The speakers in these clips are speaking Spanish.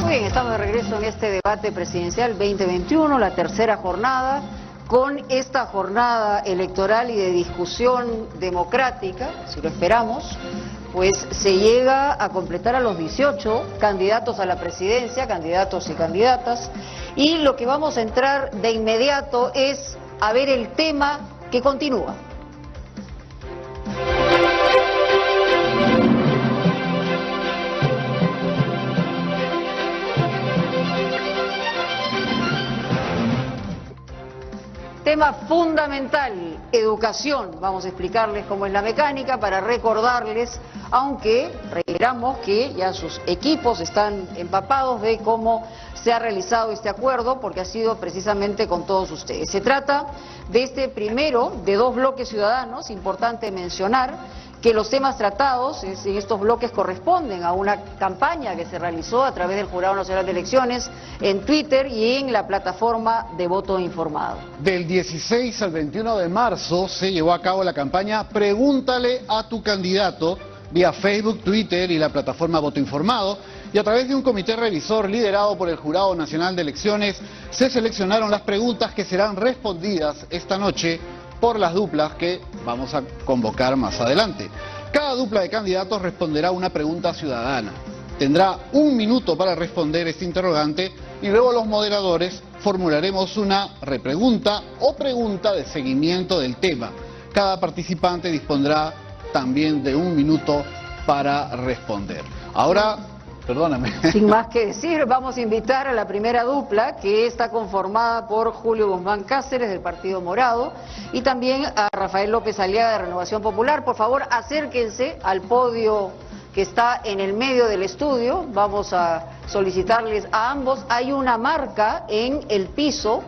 Muy bien, estamos de regreso en este debate presidencial 2021, la tercera jornada. Con esta jornada electoral y de discusión democrática, si lo esperamos, pues se llega a completar a los 18 candidatos a la presidencia, candidatos y candidatas, y lo que vamos a entrar de inmediato es a ver el tema que continúa. Tema fundamental, educación. Vamos a explicarles cómo es la mecánica para recordarles, aunque reiteramos que ya sus equipos están empapados de cómo se ha realizado este acuerdo, porque ha sido precisamente con todos ustedes. Se trata de este primero de dos bloques ciudadanos, importante mencionar que los temas tratados en estos bloques corresponden a una campaña que se realizó a través del Jurado Nacional de Elecciones en Twitter y en la plataforma de voto informado. Del 16 al 21 de marzo se llevó a cabo la campaña Pregúntale a tu candidato vía Facebook, Twitter y la plataforma Voto Informado, y a través de un comité revisor liderado por el Jurado Nacional de Elecciones se seleccionaron las preguntas que serán respondidas esta noche por las duplas que vamos a convocar más adelante. Cada dupla de candidatos responderá una pregunta ciudadana. Tendrá 1 minuto para responder este interrogante y luego los moderadores formularemos una repregunta o pregunta de seguimiento del tema. Cada participante dispondrá también de 1 minuto para responder. Ahora, perdóname. Sin más que decir, vamos a invitar a la primera dupla, que está conformada por Julio Guzmán Cáceres, del Partido Morado, y también a Rafael López Aliaga, de Renovación Popular. Por favor, acérquense al podio que está en el medio del estudio. Vamos a solicitarles a ambos. Hay una marca en el piso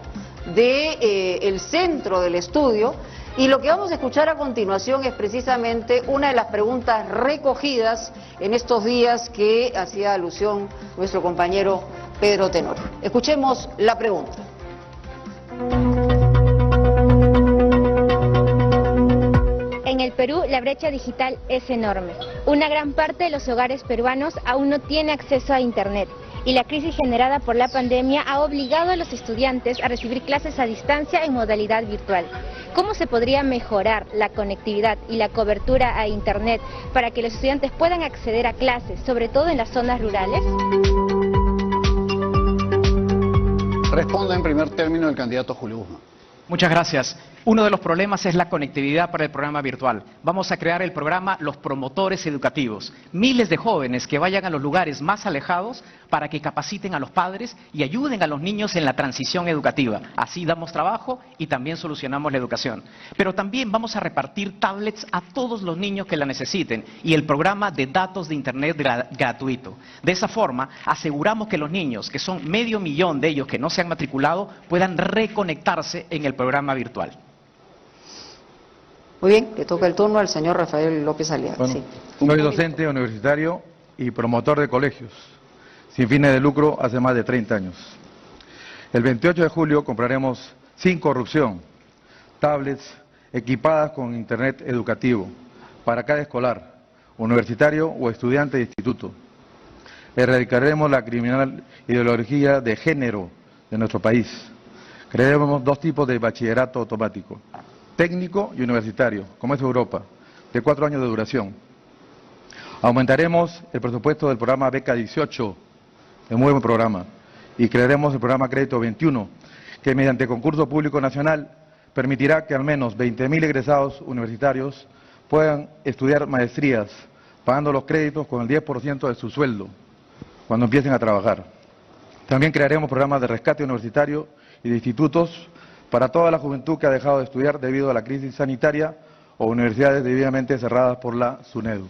del centro del estudio. Y lo que vamos a escuchar a continuación es precisamente una de las preguntas recogidas en estos días que hacía alusión nuestro compañero Pedro Tenorio. Escuchemos la pregunta. En el Perú, la brecha digital es enorme. Una gran parte de los hogares peruanos aún no tiene acceso a Internet. Y la crisis generada por la pandemia ha obligado a los estudiantes a recibir clases a distancia en modalidad virtual. ¿Cómo se podría mejorar la conectividad y la cobertura a Internet para que los estudiantes puedan acceder a clases, sobre todo en las zonas rurales? Responde en primer término el candidato Julio Guzmán. Muchas gracias. Uno de los problemas es la conectividad para el programa virtual. Vamos a crear el programa Los Promotores Educativos. Miles de jóvenes que vayan a los lugares más alejados para que capaciten a los padres y ayuden a los niños en la transición educativa. Así damos trabajo y también solucionamos la educación. Pero también vamos a repartir tablets a todos los niños que la necesiten y el programa de datos de Internet gratuito. De esa forma, aseguramos que los niños, que son 500.000 de ellos que no se han matriculado, puedan reconectarse en el programa virtual. Muy bien, le toca el turno al señor Rafael López Aliaga. Bueno, Sí. soy docente universitario y promotor de colegios sin fines de lucro hace más de 30 años. El 28 de julio compraremos sin corrupción tablets equipadas con Internet educativo para cada escolar, universitario o estudiante de instituto. Erradicaremos la criminal ideología de género de nuestro país. Crearemos 2 tipos de bachillerato automático: técnico y universitario, como es Europa, de 4 años de duración. Aumentaremos el presupuesto del programa Beca 18, de muy buen programa, y crearemos el programa Crédito 21, que mediante concurso público nacional permitirá que al menos 20.000 egresados universitarios puedan estudiar maestrías, pagando los créditos con el 10% de su sueldo, cuando empiecen a trabajar. También crearemos programas de rescate universitario y de institutos para toda la juventud que ha dejado de estudiar debido a la crisis sanitaria o universidades debidamente cerradas por la SUNEDU.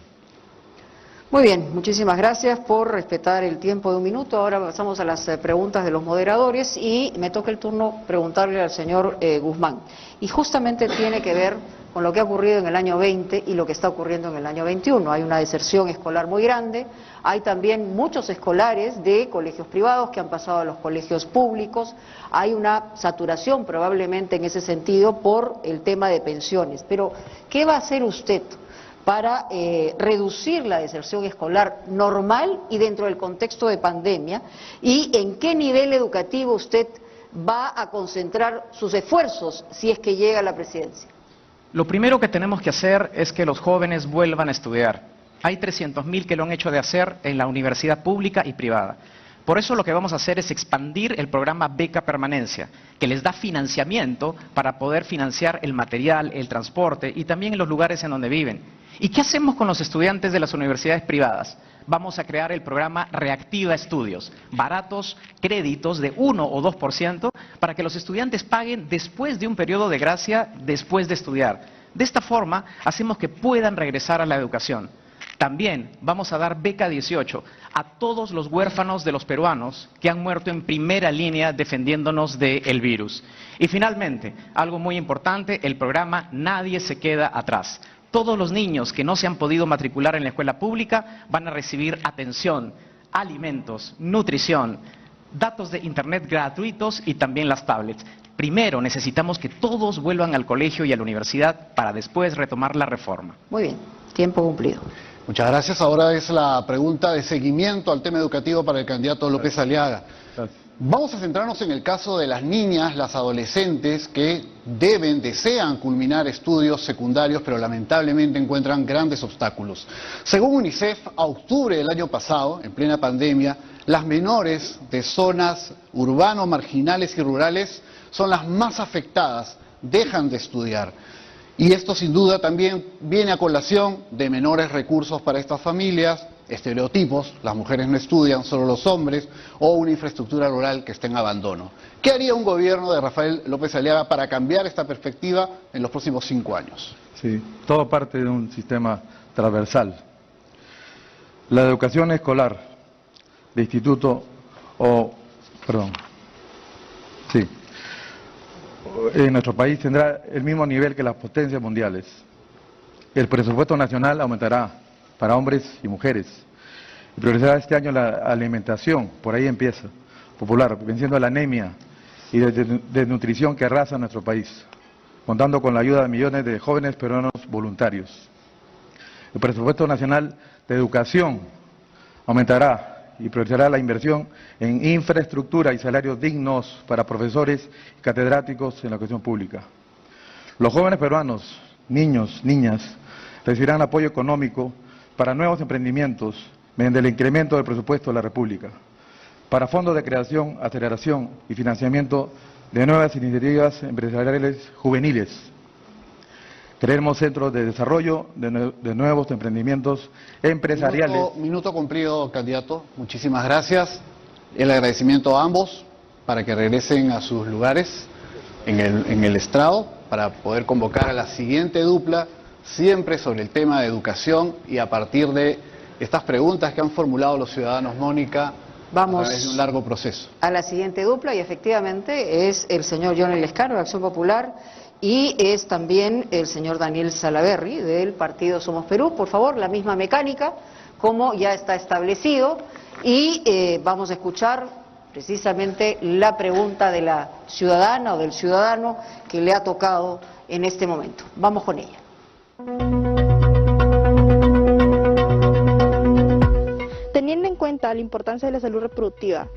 Muy bien, muchísimas gracias por respetar el tiempo de 1 minuto. Ahora pasamos a las preguntas de los moderadores y me toca el turno preguntarle al señor Guzmán. Y justamente tiene que ver con lo que ha ocurrido en el año 20 y lo que está ocurriendo en el año 21. Hay una deserción escolar muy grande, hay también muchos escolares de colegios privados que han pasado a los colegios públicos, hay una saturación probablemente en ese sentido por el tema de pensiones. Pero, ¿qué va a hacer usted para reducir la deserción escolar normal y dentro del contexto de pandemia? ¿Y en qué nivel educativo usted va a concentrar sus esfuerzos si es que llega a la presidencia? Lo primero que tenemos que hacer es que los jóvenes vuelvan a estudiar. Hay 300.000 que lo han hecho de hacer en la universidad pública y privada. Por eso lo que vamos a hacer es expandir el programa Beca Permanencia, que les da financiamiento para poder financiar el material, el transporte y también en los lugares en donde viven. ¿Y qué hacemos con los estudiantes de las universidades privadas? Vamos a crear el programa Reactiva Estudios, baratos créditos de 1 o 2% para que los estudiantes paguen después de un periodo de gracia, después de estudiar. De esta forma, hacemos que puedan regresar a la educación. También vamos a dar beca 18 a todos los huérfanos de los peruanos que han muerto en primera línea defendiéndonos del virus. Y finalmente, algo muy importante, el programa Nadie se queda atrás. Todos los niños que no se han podido matricular en la escuela pública van a recibir atención, alimentos, nutrición, datos de internet gratuitos y también las tablets. Primero necesitamos que todos vuelvan al colegio y a la universidad para después retomar la reforma. Muy bien, tiempo cumplido. Muchas gracias. Ahora es la pregunta de seguimiento al tema educativo para el candidato López Aliaga. Vamos a centrarnos en el caso de las niñas, las adolescentes que desean culminar estudios secundarios, pero lamentablemente encuentran grandes obstáculos. Según UNICEF, a octubre del año pasado, en plena pandemia, las menores de zonas urbanos, marginales y rurales son las más afectadas, dejan de estudiar. Y esto sin duda también viene a colación de menores recursos para estas familias, estereotipos, las mujeres no estudian, solo los hombres, o una infraestructura rural que esté en abandono. ¿Qué haría un gobierno de Rafael López Aliaga para cambiar esta perspectiva en los próximos 5 años? Sí, todo parte de un sistema transversal. La educación escolar de instituto en nuestro país tendrá el mismo nivel que las potencias mundiales. El presupuesto nacional aumentará para hombres y mujeres. Y priorizará este año la alimentación, por ahí empieza, popular, venciendo la anemia y desnutrición que arrasa nuestro país, contando con la ayuda de millones de jóvenes peruanos voluntarios. El presupuesto nacional de educación aumentará y priorizará la inversión en infraestructura y salarios dignos para profesores y catedráticos en la educación pública. Los jóvenes peruanos, niños, niñas, recibirán apoyo económico para nuevos emprendimientos mediante el incremento del presupuesto de la República, para fondos de creación, aceleración y financiamiento de nuevas iniciativas empresariales juveniles. Crearemos centros de desarrollo de nuevos emprendimientos empresariales. Minuto cumplido, candidato. Muchísimas gracias. El agradecimiento a ambos para que regresen a sus lugares en el estrado para poder convocar a la siguiente dupla, siempre sobre el tema de educación y a partir de estas preguntas que han formulado los ciudadanos, Mónica, vamos a través de un largo proceso. A la siguiente dupla y efectivamente es el señor Johnny Lescano de Acción Popular y es también el señor Daniel Salaverry del partido Somos Perú. Por favor, la misma mecánica como ya está establecido y vamos a escuchar precisamente la pregunta de la ciudadana o del ciudadano que le ha tocado en este momento. Vamos con ella. Teniendo en cuenta la importancia de la salud reproductiva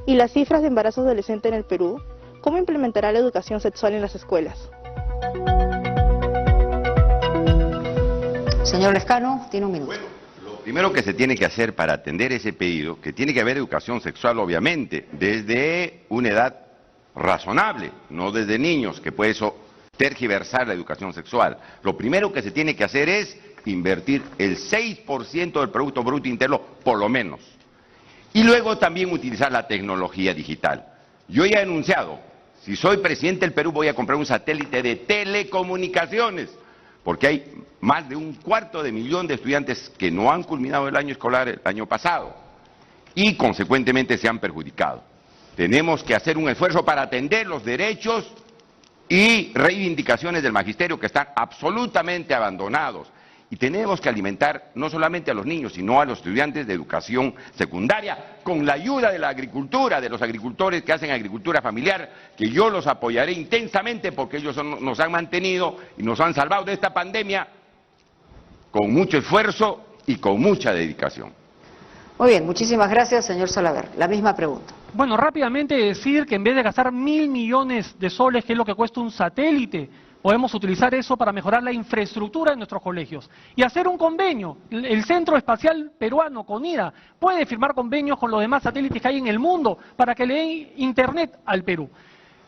y las cifras de embarazo adolescente en el Perú, ¿cómo implementará la educación sexual en las escuelas? Señor Lescano, tiene un minuto. Bueno, lo primero que se tiene que hacer para atender ese pedido, que tiene que haber educación sexual obviamente, desde una edad razonable, no desde niños, que puede eso tergiversar la educación sexual. Lo primero que se tiene que hacer es invertir el 6% del Producto Bruto Interno, por lo menos. Y luego también utilizar la tecnología digital. Yo ya he anunciado, si soy presidente del Perú voy a comprar un satélite de telecomunicaciones, porque hay más de 250.000 de estudiantes que no han culminado el año escolar el año pasado y consecuentemente se han perjudicado. Tenemos que hacer un esfuerzo para atender los derechos y reivindicaciones del magisterio que están absolutamente abandonados. Y tenemos que alimentar no solamente a los niños, sino a los estudiantes de educación secundaria, con la ayuda de la agricultura, de los agricultores que hacen agricultura familiar, que yo los apoyaré intensamente porque ellos nos han mantenido y nos han salvado de esta pandemia con mucho esfuerzo y con mucha dedicación. Muy bien, muchísimas gracias, señor Salaverry. La misma pregunta. Bueno, rápidamente decir que en vez de gastar 1.000 millones de soles, que es lo que cuesta un satélite, podemos utilizar eso para mejorar la infraestructura de nuestros colegios y hacer un convenio. El Centro Espacial Peruano, CONIDA, puede firmar convenios con los demás satélites que hay en el mundo para que le den internet al Perú.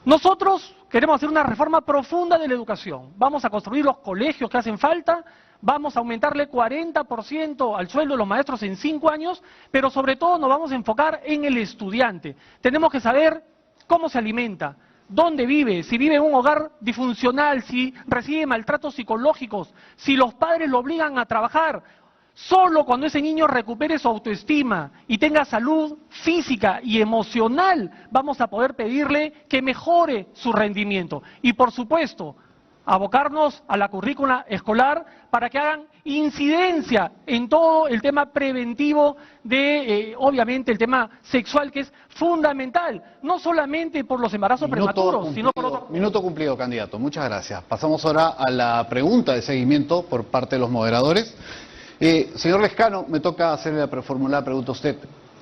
Nosotros queremos hacer una reforma profunda de la educación. Vamos a construir los colegios que hacen falta, vamos a aumentarle 40% al sueldo de los maestros en 5 años, pero sobre todo nos vamos a enfocar en el estudiante. Tenemos que saber cómo se alimenta, dónde vive, si vive en un hogar disfuncional, si recibe maltratos psicológicos, si los padres lo obligan a trabajar. Solo cuando ese niño recupere su autoestima y tenga salud física y emocional, vamos a poder pedirle que mejore su rendimiento. Y por supuesto, abocarnos a la currícula escolar para que hagan incidencia en todo el tema preventivo de, obviamente, el tema sexual, que es fundamental, no solamente por los embarazos prematuros, sino por otro... Minuto cumplido, candidato. Muchas gracias. Pasamos ahora a la pregunta de seguimiento por parte de los moderadores. Señor Lescano, me toca hacerle formular la pregunta a usted.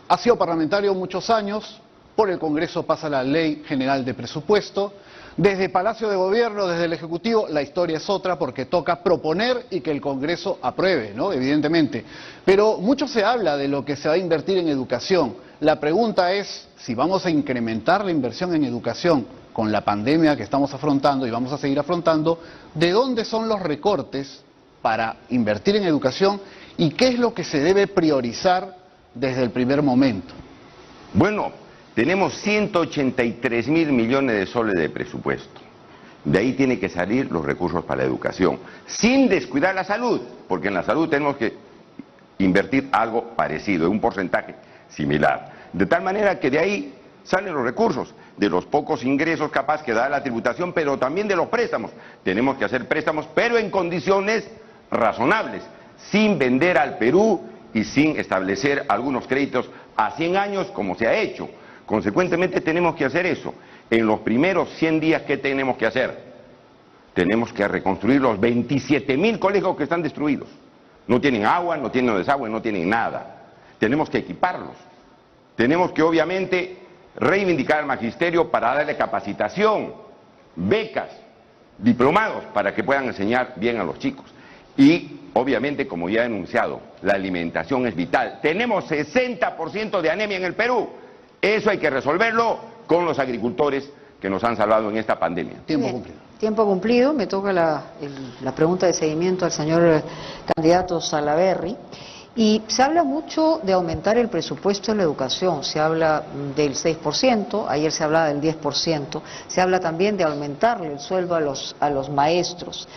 Ha sido parlamentario muchos años, por el Congreso pasa la Ley General de Presupuesto. Desde Palacio de Gobierno, desde el Ejecutivo, la historia es otra porque toca proponer y que el Congreso apruebe, ¿no? Evidentemente. Pero mucho se habla de lo que se va a invertir en educación. La pregunta es si vamos a incrementar la inversión en educación con la pandemia que estamos afrontando y vamos a seguir afrontando, ¿de dónde son los recortes para invertir en educación y qué es lo que se debe priorizar desde el primer momento? Bueno, tenemos 183.000 millones de soles de presupuesto. De ahí tienen que salir los recursos para la educación, sin descuidar la salud, porque en la salud tenemos que invertir algo parecido, un porcentaje similar. De tal manera que de ahí salen los recursos, de los pocos ingresos capaz que da la tributación, pero también de los préstamos. Tenemos que hacer préstamos, pero en condiciones razonables, sin vender al Perú y sin establecer algunos créditos a 100 años como se ha hecho. Consecuentemente tenemos que hacer eso. En los primeros 100 días, ¿qué tenemos que hacer? Tenemos que reconstruir los 27.000 colegios que están destruidos. No tienen agua, no tienen desagüe, no tienen nada. Tenemos que equiparlos. Tenemos que obviamente reivindicar al magisterio para darle capacitación, becas, diplomados para que puedan enseñar bien a los chicos. Y obviamente, como ya he anunciado, la alimentación es vital. Tenemos 60% de anemia en el Perú. Eso hay que resolverlo con los agricultores que nos han salvado en esta pandemia. Tiempo cumplido. Tiempo cumplido. Me toca la pregunta de seguimiento al señor candidato Salaverry. Y se habla mucho de aumentar el presupuesto en la educación, se habla del 6%, ayer se hablaba del 10%, se habla también de aumentarle el sueldo a los maestros.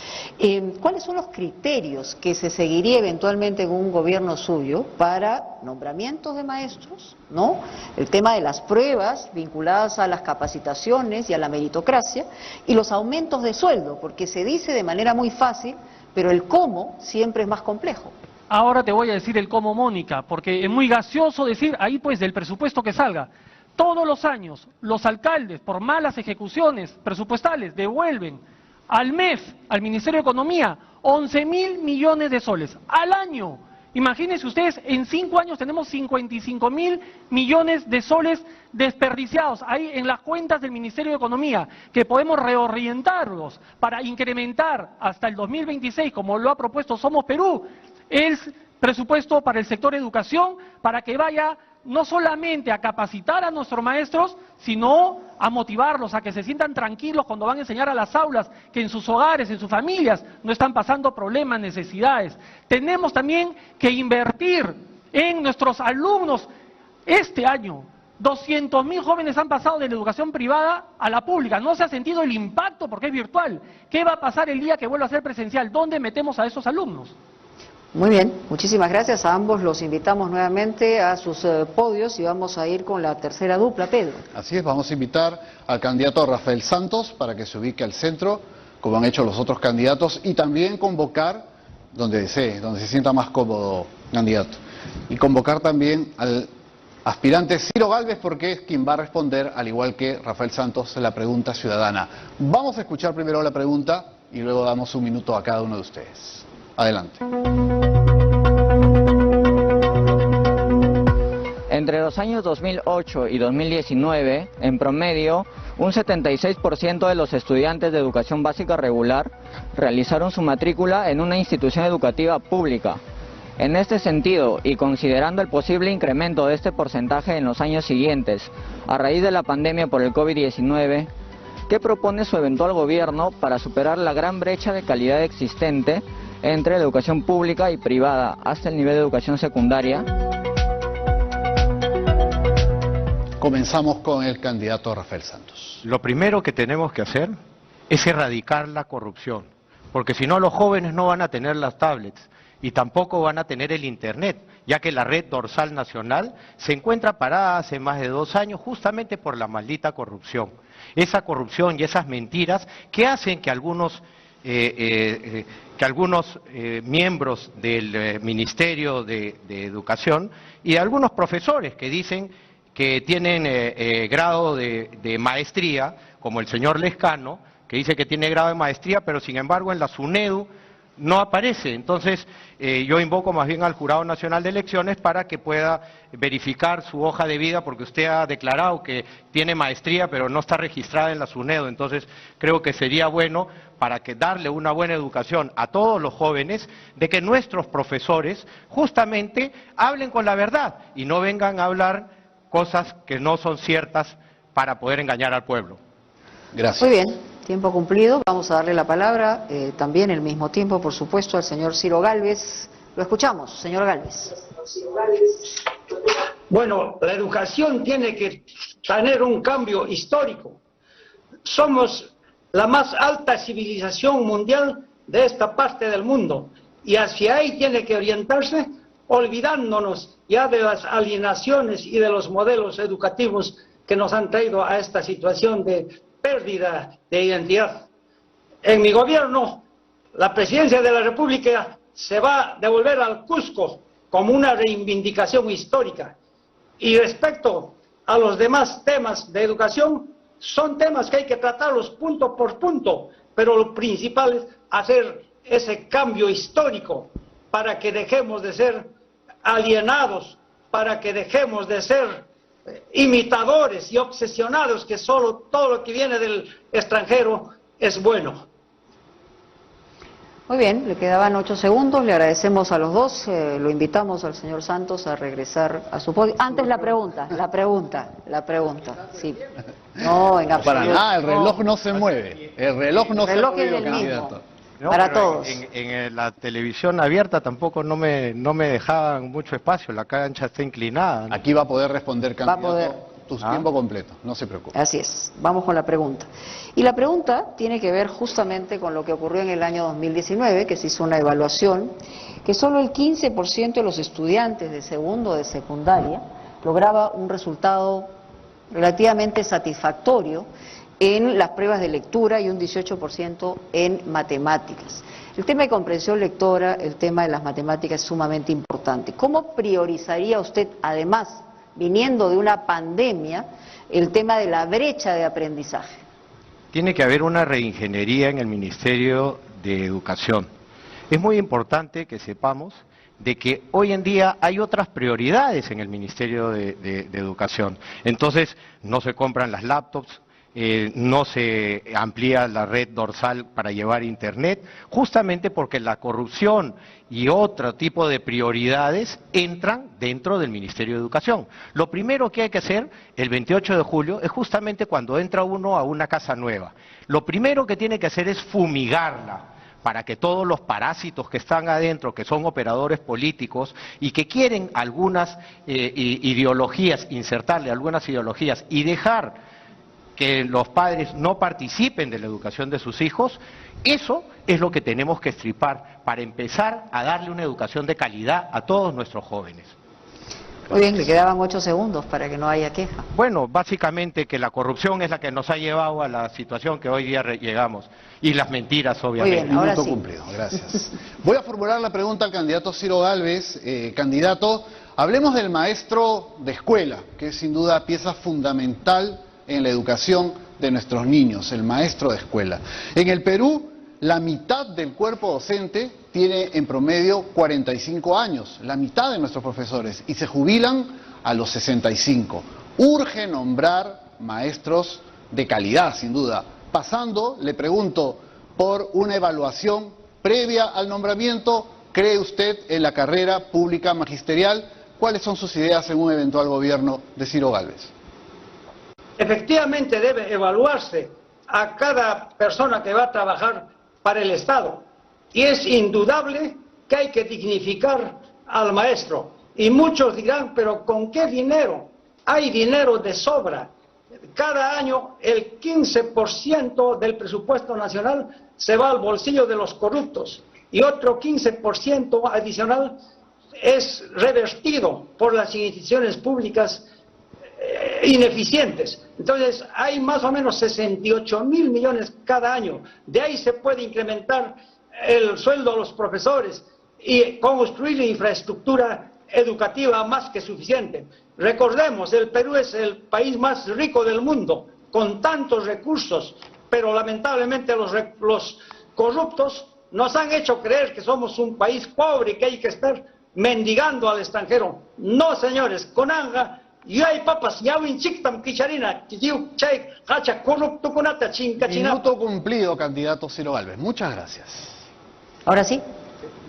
¿Cuáles son los criterios que se seguiría eventualmente en un gobierno suyo para nombramientos de maestros, ¿no? El tema de las pruebas vinculadas a las capacitaciones y a la meritocracia y los aumentos de sueldo, porque se dice de manera muy fácil, pero el cómo siempre es más complejo. Ahora te voy a decir el cómo, Mónica, porque es muy gaseoso decir ahí pues del presupuesto que salga. Todos los años los alcaldes, por malas ejecuciones presupuestales, devuelven al mes, al Ministerio de Economía, 11.000 millones de soles al año. Imagínense ustedes, en 5 años tenemos 55.000 millones de soles desperdiciados ahí en las cuentas del Ministerio de Economía, que podemos reorientarlos para incrementar hasta el 2026, como lo ha propuesto Somos Perú, el presupuesto para el sector educación, para que vaya no solamente a capacitar a nuestros maestros, sino a motivarlos a que se sientan tranquilos cuando van a enseñar a las aulas, que en sus hogares, en sus familias, no están pasando problemas, necesidades. Tenemos también que invertir en nuestros alumnos. Este año, 200.000 jóvenes han pasado de la educación privada a la pública. No se ha sentido el impacto porque es virtual. ¿Qué va a pasar el día que vuelva a ser presencial? ¿Dónde metemos a esos alumnos? Muy bien, muchísimas gracias a ambos, los invitamos nuevamente a sus podios y vamos a ir con la tercera dupla, Pedro. Así es, vamos a invitar al candidato Rafael Santos para que se ubique al centro, como han hecho los otros candidatos, y también convocar, donde desee, donde se sienta más cómodo candidato, y convocar también al aspirante Ciro Gálvez, porque es quien va a responder, al igual que Rafael Santos, la pregunta ciudadana. Vamos a escuchar primero la pregunta y luego damos un minuto a cada uno de ustedes. Adelante. Entre los años 2008 y 2019, en promedio, un 76% de los estudiantes de educación básica regular realizaron su matrícula en una institución educativa pública. En este sentido, y considerando el posible incremento de este porcentaje en los años siguientes, a raíz de la pandemia por el COVID-19, ¿qué propone su eventual gobierno para superar la gran brecha de calidad existente entre la educación pública y privada hasta el nivel de educación secundaria? Comenzamos con el candidato Rafael Santos. Lo primero que tenemos que hacer es erradicar la corrupción, porque si no los jóvenes no van a tener las tablets y tampoco van a tener el Internet, ya que la red dorsal nacional se encuentra parada hace más de 2 años justamente por la maldita corrupción. Esa corrupción y esas mentiras que hacen que algunos miembros del Ministerio de Educación y algunos profesores que dicen que tienen grado de maestría, como el señor Lescano, que dice que tiene grado de maestría, pero sin embargo en la SUNEDU no aparece. Entonces, yo invoco más bien al Jurado Nacional de Elecciones para que pueda verificar su hoja de vida, porque usted ha declarado que tiene maestría, pero no está registrada en la SUNEDU. Entonces, creo que sería bueno, para que darle una buena educación a todos los jóvenes, de que nuestros profesores justamente hablen con la verdad y no vengan a hablar cosas que no son ciertas para poder engañar al pueblo. Gracias. Muy bien, tiempo cumplido. Vamos a darle la palabra también al mismo tiempo, por supuesto, al señor Ciro Gálvez. Lo escuchamos, señor Gálvez. Bueno, la educación tiene que tener un cambio histórico. Somos la más alta civilización mundial de esta parte del mundo y hacia ahí tiene que orientarse, olvidándonos ya de las alienaciones y de los modelos educativos que nos han traído a esta situación de pérdida de identidad. En mi gobierno, la presidencia de la República se va a devolver al Cusco como una reivindicación histórica. Y respecto a los demás temas de educación, son temas que hay que tratarlos punto por punto, pero lo principal es hacer ese cambio histórico para que dejemos de ser alienados, para que dejemos de ser imitadores y obsesionados que solo todo lo que viene del extranjero es bueno. Muy bien, le quedaban 8 segundos, le agradecemos a los dos, lo invitamos al señor Santos a regresar a su podio. Antes la pregunta, sí. No, en absoluto. Para nada, el reloj no se mueve, el reloj no se mueve, es el candidato. mismo. No, para todos. En la televisión abierta tampoco no me dejaban mucho espacio, la cancha está inclinada, ¿no? Aquí va a poder responder, candidato, Va a poder. tu tiempo completo, no se preocupe. Así es, vamos con la pregunta. Y la pregunta tiene que ver justamente con lo que ocurrió en el año 2019, que se hizo una evaluación, que solo el 15% de los estudiantes de segundo de secundaria lograba un resultado relativamente satisfactorio en las pruebas de lectura y un 18% en matemáticas. El tema de comprensión lectora, el tema de las matemáticas es sumamente importante. ¿Cómo priorizaría usted, además, viniendo de una pandemia, el tema de la brecha de aprendizaje? Tiene que haber una reingeniería en el Ministerio de Educación. Es muy importante que sepamos de que hoy en día hay otras prioridades en el Ministerio de Educación. Entonces, no se compran las laptops, no se amplía la red dorsal para llevar Internet, justamente porque la corrupción y otro tipo de prioridades entran dentro del Ministerio de Educación. Lo primero que hay que hacer el 28 de julio es justamente cuando entra uno a una casa nueva. Lo primero que tiene que hacer es fumigarla, para que todos los parásitos que están adentro, que son operadores políticos y que quieren algunas ideologías, insertarle algunas ideologías y dejar que los padres no participen de la educación de sus hijos, eso es lo que tenemos que estripar para empezar a darle una educación de calidad a todos nuestros jóvenes. Muy bien, le quedaban 8 segundos para que no haya queja. Bueno, básicamente que la corrupción es la que nos ha llevado a la situación que hoy día llegamos, y las mentiras, obviamente. Muy bien, ahora Minuto sí. cumplido, gracias. Voy a formular la pregunta al candidato Ciro Gálvez. Candidato, hablemos del maestro de escuela, que es sin duda pieza fundamental en la educación de nuestros niños, el maestro de escuela. En el Perú, la mitad del cuerpo docente tiene en promedio 45 años, la mitad de nuestros profesores, y se jubilan a los 65. Urge nombrar maestros de calidad, sin duda. Pasando, le pregunto, por una evaluación previa al nombramiento, ¿cree usted en la carrera pública magisterial? ¿Cuáles son sus ideas en un eventual gobierno de Ciro Gálvez? Efectivamente debe evaluarse a cada persona que va a trabajar para el Estado. Y es indudable que hay que dignificar al maestro. Y muchos dirán, pero ¿con qué dinero? Hay dinero de sobra. Cada año el 15% del presupuesto nacional se va al bolsillo de los corruptos y otro 15% adicional es revertido por las instituciones públicas ineficientes. Entonces hay más o menos 68.000 millones cada año. De ahí se puede incrementar el sueldo a los profesores y construir infraestructura educativa más que suficiente. Recordemos, el Perú es el país más rico del mundo, con tantos recursos, pero lamentablemente los corruptos nos han hecho creer que somos un país pobre y que hay que estar mendigando al extranjero. No, señores, con anga, y hay papas, ya un chictam kicharina, chay, hacha, corrupto con ata, chinca, Minuto cumplido, candidato Ciro Gálvez. Muchas gracias. Ahora sí.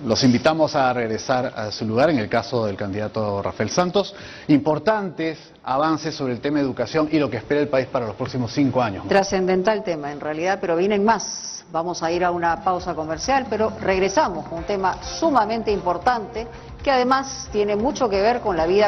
Los invitamos a regresar a su lugar en el caso del candidato Rafael Santos. Importantes avances sobre el tema de educación y lo que espera el país para los próximos 5 años. Trascendental tema en realidad, pero vienen más. Vamos a ir a una pausa comercial, pero regresamos con un tema sumamente importante que además tiene mucho que ver con la vida